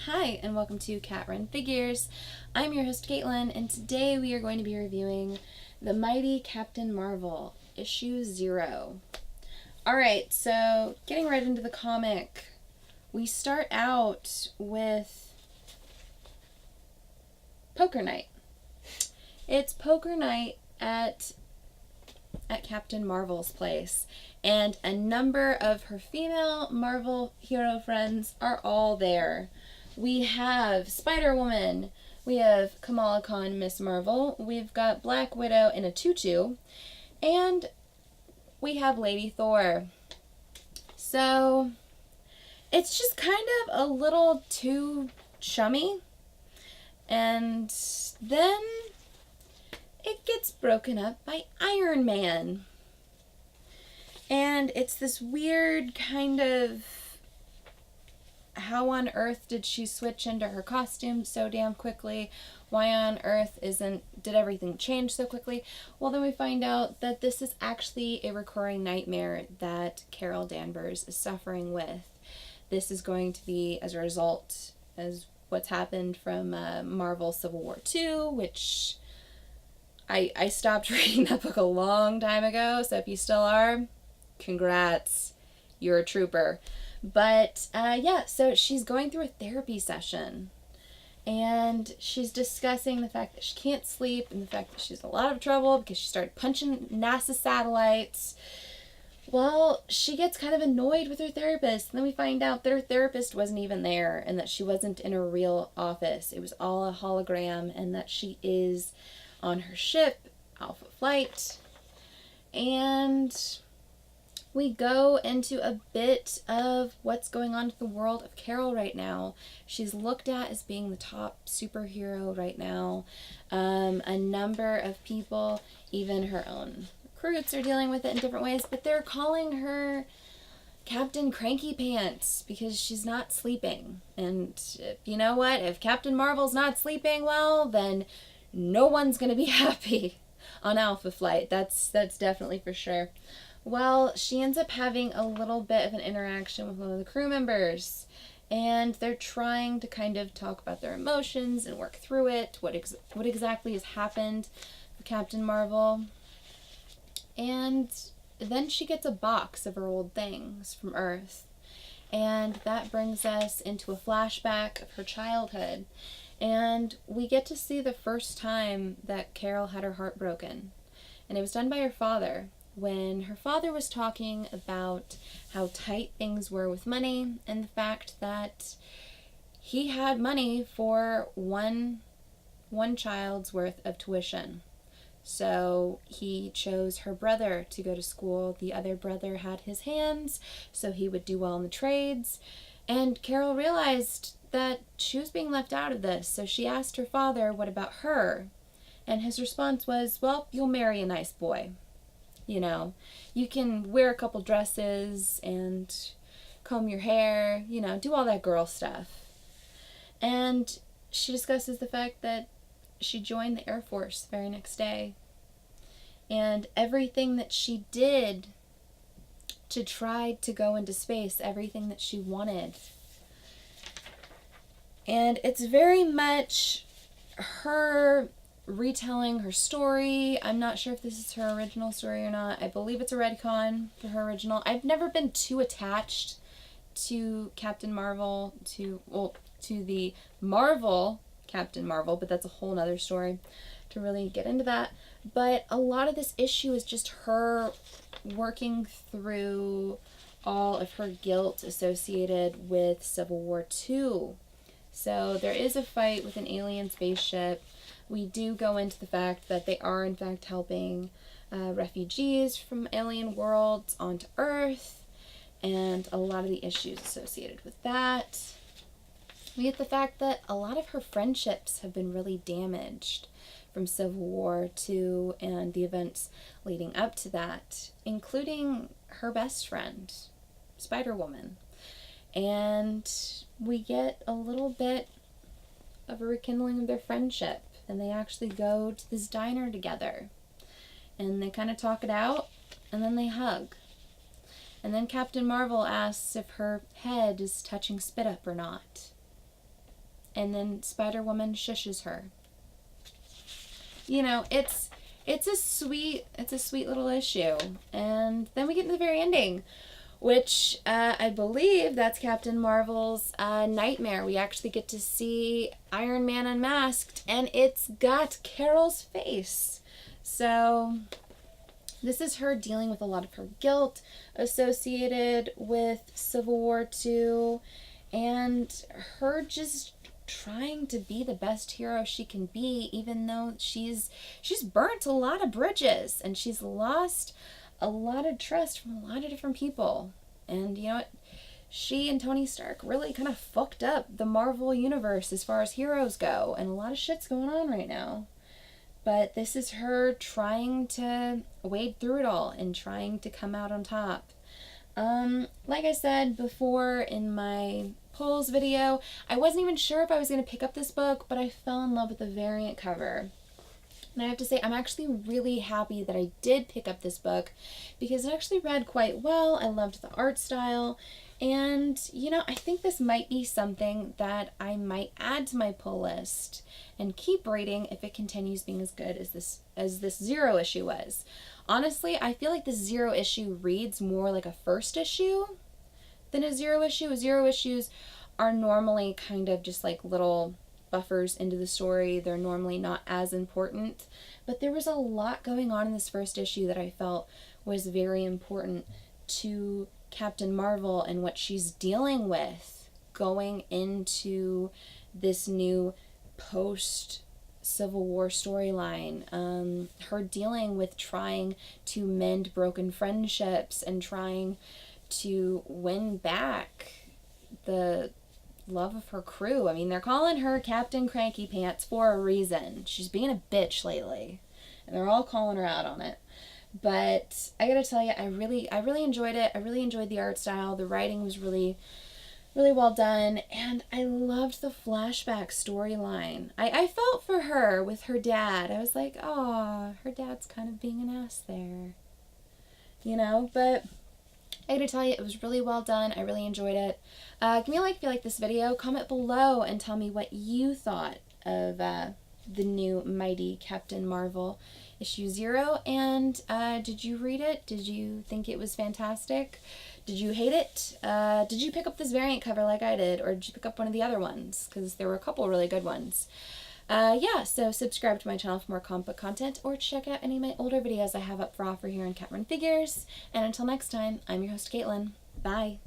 Hi, and welcome to Cat Run Figures. I'm your host, Caitlin, and today we are going to be reviewing The Mighty Captain Marvel, Issue 0. Alright, so getting right into the comic, we start out with Poker Night. It's Poker Night at Captain Marvel's place, and a number of her female Marvel hero friends are all there. We have Spider-Woman, we have Kamala Khan, Miss Marvel, we've got Black Widow in a tutu, and we have Lady Thor. So, it's just kind of a little too chummy, and then it gets broken up by Iron Man. And it's this weird kind of, how on earth did she switch into her costume so damn quickly? Why on earth did everything change so quickly? Well, then we find out that this is actually a recurring nightmare that Carol Danvers is suffering with. This is going to be as a result as what's happened from Marvel Civil War 2, which I stopped reading that book a long time ago, so if you still are, congrats, you're a trooper. But yeah, so she's going through a therapy session, and she's discussing the fact that she can't sleep and the fact that she's in a lot of trouble because she started punching NASA satellites. Well, she gets kind of annoyed with her therapist, and then we find out that her therapist wasn't even there and that she wasn't in a real office. It was all a hologram, and that she is on her ship, Alpha Flight. And we go into a bit of what's going on in the world of Carol right now. She's looked at as being the top superhero right now. A number of people, even her own recruits, are dealing with it in different ways, but they're calling her Captain Cranky Pants because she's not sleeping. And you know what? If Captain Marvel's not sleeping well, then no one's going to be happy on Alpha Flight. That's definitely for sure. Well, she ends up having a little bit of an interaction with one of the crew members, and they're trying to kind of talk about their emotions and work through it, what exactly has happened with Captain Marvel. And then she gets a box of her old things from Earth, and that brings us into a flashback of her childhood. And we get to see the first time that Carol had her heart broken. And it was done by her father, when her father was talking about how tight things were with money and the fact that he had money for one child's worth of tuition. So he chose her brother to go to school. The other brother had his hands, so he would do well in the trades. And Carol realized that she was being left out of this, so she asked her father, what about her? And his response was, well, you'll marry a nice boy. You know, you can wear a couple dresses and comb your hair, you know, do all that girl stuff. And she discusses the fact that she joined the Air Force the very next day. And everything that she did to try to go into space, everything that she wanted. And it's very much her retelling her story. I'm not sure if this is her original story or not. I believe it's a retcon for her original. I've never been too attached to Captain Marvel, to the Marvel Captain Marvel, but that's a whole nother story to really get into that. But a lot of this issue is just her working through all of her guilt associated with Civil War II. So there is a fight with an alien spaceship. We do go into the fact that they are in fact helping refugees from alien worlds onto Earth, and a lot of the issues associated with that. We get the fact that a lot of her friendships have been really damaged from Civil War II and the events leading up to that, including her best friend, Spider-Woman. And we get a little bit of a rekindling of their friendship, and they actually go to this diner together, and they kind of talk it out, and then they hug. And then Captain Marvel asks if her head is touching Spit Up or not. and then Spider-Woman shushes her. You know, it's a sweet little issue. And then we get to the very ending, which I believe that's Captain Marvel's nightmare. We actually get to see Iron Man unmasked, and it's got Carol's face. So this is her dealing with a lot of her guilt associated with Civil War II, and her just trying to be the best hero she can be, even though she's burnt a lot of bridges and she's lost a lot of trust from a lot of different people. And you know what? She and Tony Stark really kind of fucked up the Marvel universe as far as heroes go, and a lot of shit's going on right now. But this is her trying to wade through it all and trying to come out on top. Like I said before in my polls video, I wasn't even sure if I was going to pick up this book, but I fell in love with the variant cover. And I have to say, I'm actually really happy that I did pick up this book because it actually read quite well. I loved the art style. And, you know, I think this might be something that I might add to my pull list and keep reading if it continues being as good as this Zero issue was. Honestly, I feel like the Zero issue reads more like a first issue than a Zero issue. Zero issues are normally kind of just like little buffers into the story. They're normally not as important, but there was a lot going on in this first issue that I felt was very important to Captain Marvel and what she's dealing with going into this new post Civil War storyline. Her dealing with trying to mend broken friendships and trying to win back the love of her crew. I mean, they're calling her Captain Cranky Pants for a reason. She's being a bitch lately, and they're all calling her out on it. But I gotta tell you, I really enjoyed it. I really enjoyed the art style. The writing was really well done, and I loved the flashback storyline. I felt for her with her dad. I was like, oh, her dad's kind of being an ass there, you know. But I gotta tell you, it was really well done. I really enjoyed it. Give me a like if you like this video. Comment below and tell me what you thought of the new Mighty Captain Marvel issue 0. And did you read it? Did you think it was fantastic? Did you hate it? Did you pick up this variant cover like I did? Or did you pick up one of the other ones? Because there were a couple really good ones. Yeah, so subscribe to my channel for more comic book content, or check out any of my older videos I have up for offer here on Cat Run Figures. And until next time, I'm your host, Caitlin. Bye.